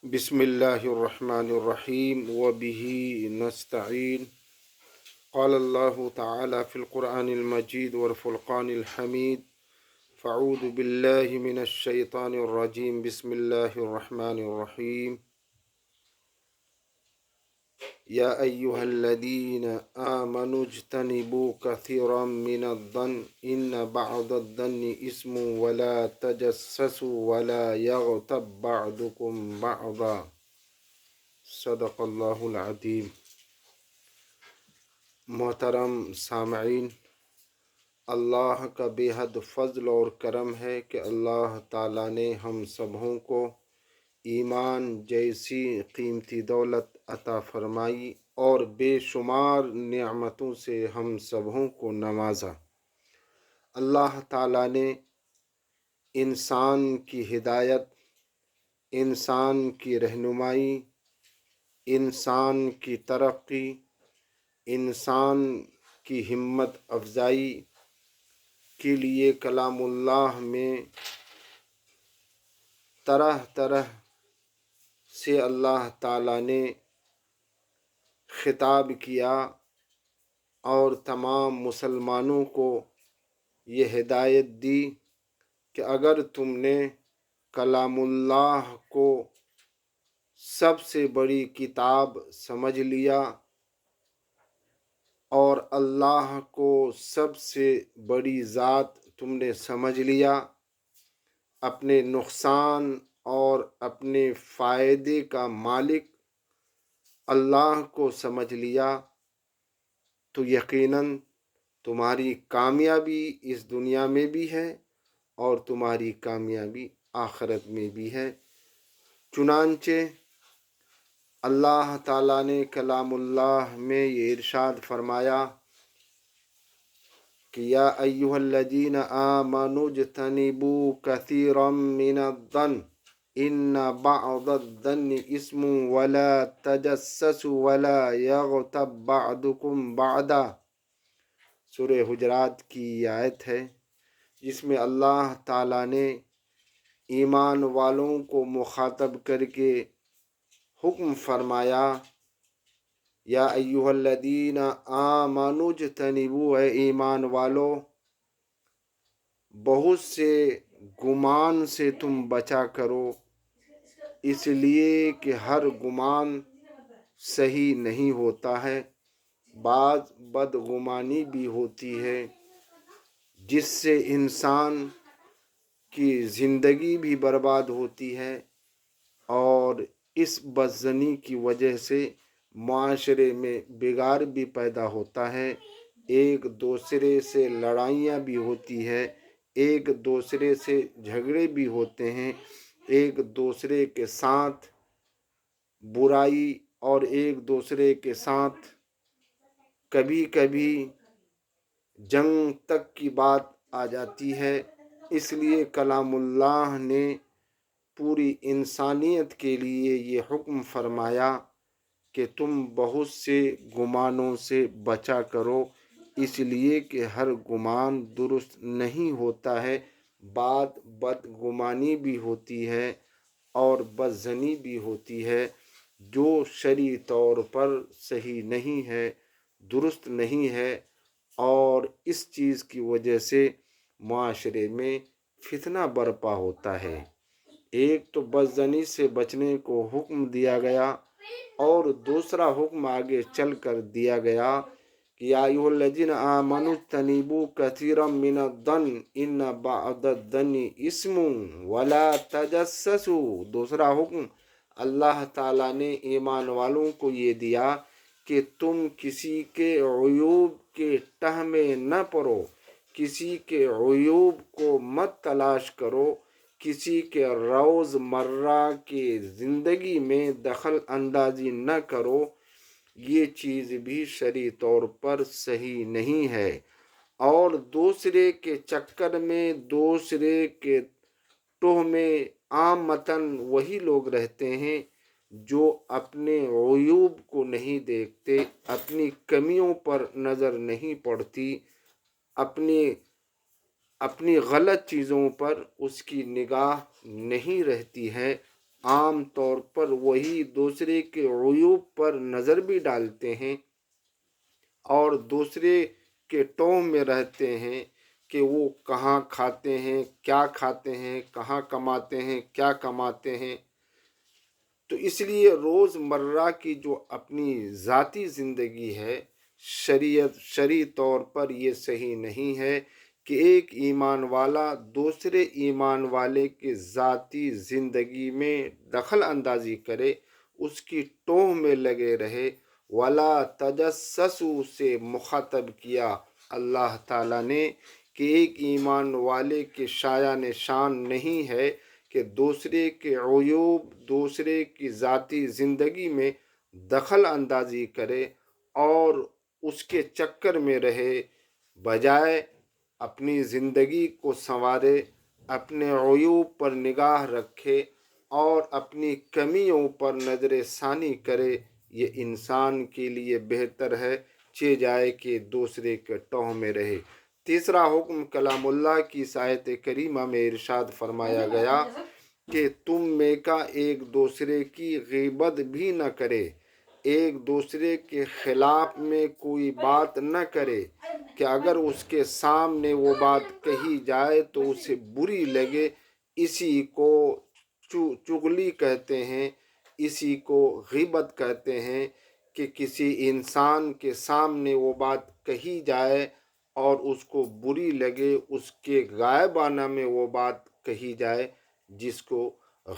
بسم اللہ الرحمن الرحیم وبہ نستعین قال اللہ تعالی فی القرآن المجید والفرقان الحمید فاعوذ باللہ من الشیطان الرجیم بسم اللہ الرحمن الرحیم یا ایہا الذین آمنوا اجتنبوا کثیرا من الظن ان بعض الظن اسم ولا تجسسوا ولا یغتب بعضکم بعضا صدق اللہ العظیم۔ محترم سامعین، اللہ کا بے حد فضل اور کرم ہے کہ اللہ تعالیٰ نے ہم سبوں کو ایمان جیسی قیمتی دولت عطا فرمائی اور بے شمار نعمتوں سے ہم سبوں کو نوازا۔ اللہ تعالیٰ نے انسان کی ہدایت، انسان کی رہنمائی، انسان کی ترقی، انسان کی ہمت افزائی کے لیے کلام اللہ میں طرح طرح سے اللہ تعالیٰ نے خطاب کیا اور تمام مسلمانوں کو یہ ہدایت دی کہ اگر تم نے کلام اللہ کو سب سے بڑی کتاب سمجھ لیا اور اللہ کو سب سے بڑی ذات تم نے سمجھ لیا، اپنے نقصان اور اپنے فائدے کا مالک اللہ کو سمجھ لیا، تو یقیناً تمہاری کامیابی اس دنیا میں بھی ہے اور تمہاری کامیابی آخرت میں بھی ہے۔ چنانچہ اللہ تعالیٰ نے کلام اللہ میں یہ ارشاد فرمایا کہ یا ایہا الذین آمنوا اجتنبوا کثیرا من الظن ان بعض الظن اسم ولا تجسسوا ولا یغتب بعضکم بعضا۔ سورہ حجرات کی یہ آیت ہے جس میں اللہ تعالیٰ نے ایمان والوں کو مخاطب کر کے حکم فرمایا، یا ایہا الذین آمنوا اجتنبوا، اے ایمان والو بہت سے گمان سے تم بچا کرو، اس لیے کہ ہر گمان صحیح نہیں ہوتا ہے، بعض بدگمانی بھی ہوتی ہے جس سے انسان کی زندگی بھی برباد ہوتی ہے، اور اس بدظنی کی وجہ سے معاشرے میں بگاڑ بھی پیدا ہوتا ہے، ایک دوسرے سے لڑائیاں بھی ہوتی ہے، ایک دوسرے سے جھگڑے بھی ہوتے ہیں، ایک دوسرے کے ساتھ برائی اور ایک دوسرے کے ساتھ کبھی کبھی جنگ تک کی بات آ جاتی ہے۔ اس لیے کلام اللہ نے پوری انسانیت کے لیے یہ حکم فرمایا کہ تم بہت سے گمانوں سے بچا کرو، اس لیے کہ ہر گمان درست نہیں ہوتا ہے، بعض بدگمانی بھی ہوتی ہے اور بدظنی بھی ہوتی ہے جو شرعی طور پر صحیح نہیں ہے، درست نہیں ہے، اور اس چیز کی وجہ سے معاشرے میں فتنہ برپا ہوتا ہے۔ ایک تو بدظنی سے بچنے کو حکم دیا گیا اور دوسرا حکم آگے چل کر دیا گیا کہ یا ایھا الذین آمنوا اجتنبوا کثیرا من الظن ان بعض الظن اسم ولا تجسسوا۔ دوسرا حکم اللہ تعالیٰ نے ایمان والوں کو یہ دیا کہ تم کسی کے عیوب کے تہ میں نہ پڑو، کسی کے عیوب کو مت تلاش کرو، کسی کے روز مرہ کی زندگی میں دخل اندازی نہ کرو، یہ چیز بھی شرعی طور پر صحیح نہیں ہے۔ اور دوسرے کے چکر میں، دوسرے کے ٹوہ میں عامتاً وہی لوگ رہتے ہیں جو اپنے عیوب کو نہیں دیکھتے، اپنی کمیوں پر نظر نہیں پڑتی، اپنی غلط چیزوں پر اس کی نگاہ نہیں رہتی ہے، عام طور پر وہی دوسرے کے عیوب پر نظر بھی ڈالتے ہیں اور دوسرے کے ٹوہ میں رہتے ہیں کہ وہ کہاں کھاتے ہیں، کہاں کماتے ہیں، کیا کماتے ہیں۔ تو اس لیے روز مرہ کی جو اپنی ذاتی زندگی ہے، شرعی طور پر یہ صحیح نہیں ہے کہ ایک ایمان والا دوسرے ایمان والے کے ذاتی زندگی میں دخل اندازی کرے، اس کی ٹوہ میں لگے رہے۔ وَلَا تَجَسَّسُوا سے مخاطب کیا اللہ تعالیٰ نے کہ ایک ایمان والے کے شایان شان نہیں ہے کہ دوسرے کے عیوب، دوسرے کی ذاتی زندگی میں دخل اندازی کرے اور اس کے چکر میں رہے، بجائے اپنی زندگی کو سنوارے، اپنے عیوب پر نگاہ رکھے اور اپنی کمیوں پر نظر ثانی کرے۔ یہ انسان کے لیے بہتر ہے چہ جائے کہ دوسرے کے ٹوہ میں رہے۔ تیسرا حکم کلام اللہ کی اس آیت کریمہ میں ارشاد فرمایا گیا کہ تم میں کا ایک دوسرے کی غیبت بھی نہ کرے، ایک دوسرے کے خلاف میں کوئی بات نہ کرے کہ اگر اس کے سامنے وہ بات کہی جائے تو اسے بری لگے۔ اسی کو چغلی کہتے ہیں، اسی کو غیبت کہتے ہیں کہ کسی انسان کے سامنے وہ بات کہی جائے اور اس کو بری لگے، اس کے غائبانہ میں وہ بات کہی جائے، جس کو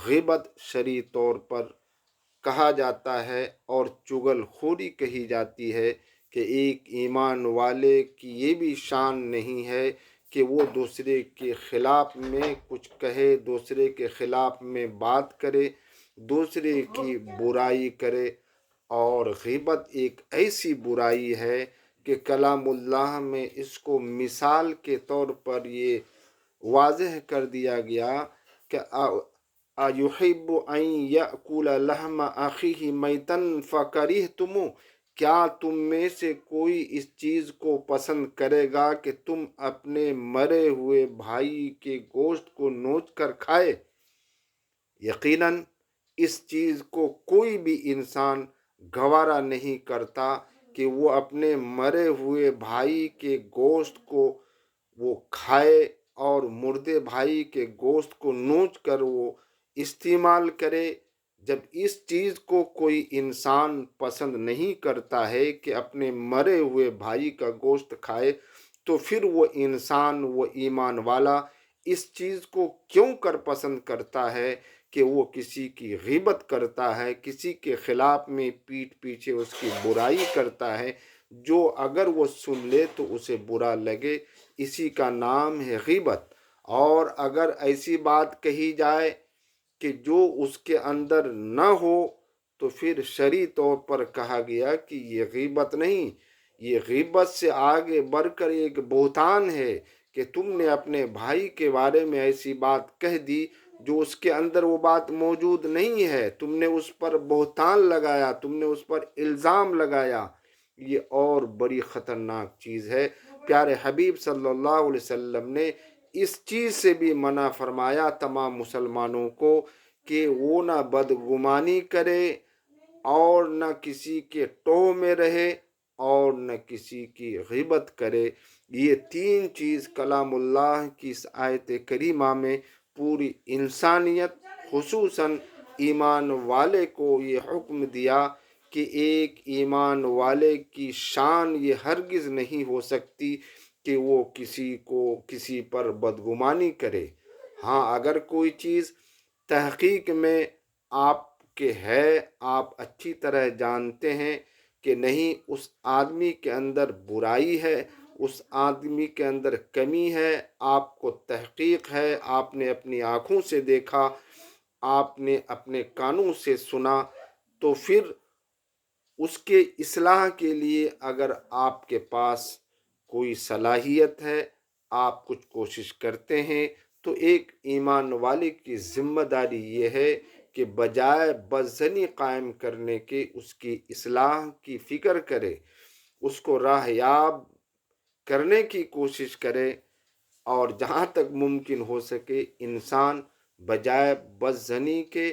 غیبت شرعی طور پر کہا جاتا ہے اور چغل خوری کہی جاتی ہے کہ ایک ایمان والے کی یہ بھی شان نہیں ہے کہ وہ دوسرے کے خلاف میں کچھ کہے، دوسرے کے خلاف میں بات کرے، دوسرے کی برائی کرے۔ اور غیبت ایک ایسی برائی ہے کہ کلام اللہ میں اس کو مثال کے طور پر یہ واضح کر دیا گیا کہ اَيُحِبُّ أَن يَأْكُلَ لَحْمَ أَخِيهِ مَيْتًا فَكَرِهْتُمُوهُ، کیا تم میں سے کوئی اس چیز کو پسند کرے گا کہ تم اپنے مرے ہوئے بھائی کے گوشت کو نوچ کر کھائے؟ یقیناً اس چیز کو کوئی بھی انسان گوارا نہیں کرتا کہ وہ اپنے مرے ہوئے بھائی کے گوشت کو وہ کھائے اور مردے بھائی کے گوشت کو نوچ کر وہ استعمال کرے۔ جب اس چیز کو کوئی انسان پسند نہیں کرتا ہے کہ اپنے مرے ہوئے بھائی کا گوشت کھائے، تو پھر وہ انسان، وہ ایمان والا اس چیز کو کیوں کر پسند کرتا ہے کہ وہ کسی کی غیبت کرتا ہے، کسی کے خلاف میں پیٹھ پیچھے اس کی برائی کرتا ہے، جو اگر وہ سن لے تو اسے برا لگے، اسی کا نام ہے غیبت۔ اور اگر ایسی بات کہی جائے کہ جو اس کے اندر نہ ہو تو پھر شرعی طور پر کہا گیا کہ یہ غیبت نہیں، یہ غیبت سے آگے بڑھ کر ایک بہتان ہے کہ تم نے اپنے بھائی کے بارے میں ایسی بات کہہ دی جو اس کے اندر وہ بات موجود نہیں ہے، تم نے اس پر بہتان لگایا، تم نے اس پر الزام لگایا۔ یہ اور بڑی خطرناک چیز ہے۔ پیارے حبیب صلی اللہ علیہ وسلم نے اس چیز سے بھی منع فرمایا تمام مسلمانوں کو کہ وہ نہ بدگمانی کرے اور نہ کسی کے ٹوہ میں رہے اور نہ کسی کی غیبت کرے۔ یہ تین چیز کلام اللہ کی اس آیت کریمہ میں پوری انسانیت، خصوصاً ایمان والے کو یہ حکم دیا کہ ایک ایمان والے کی شان یہ ہرگز نہیں ہو سکتی کہ وہ کسی پر بدگمانی کرے۔ ہاں، اگر کوئی چیز تحقیق میں آپ کے ہے، آپ اچھی طرح جانتے ہیں کہ نہیں، اس آدمی کے اندر برائی ہے، اس آدمی کے اندر کمی ہے، آپ کو تحقیق ہے، آپ نے اپنی آنکھوں سے دیکھا، آپ نے اپنے کانوں سے سنا، تو پھر اس کے اصلاح کے لیے اگر آپ کے پاس کوئی صلاحیت ہے، آپ کچھ کوشش کرتے ہیں، تو ایک ایمان والے کی ذمہ داری یہ ہے کہ بجائے بدظنی قائم کرنے کے اس کی اصلاح کی فکر کرے، اس کو راہ یاب کرنے کی کوشش کرے، اور جہاں تک ممکن ہو سکے انسان بجائے بدظنی کے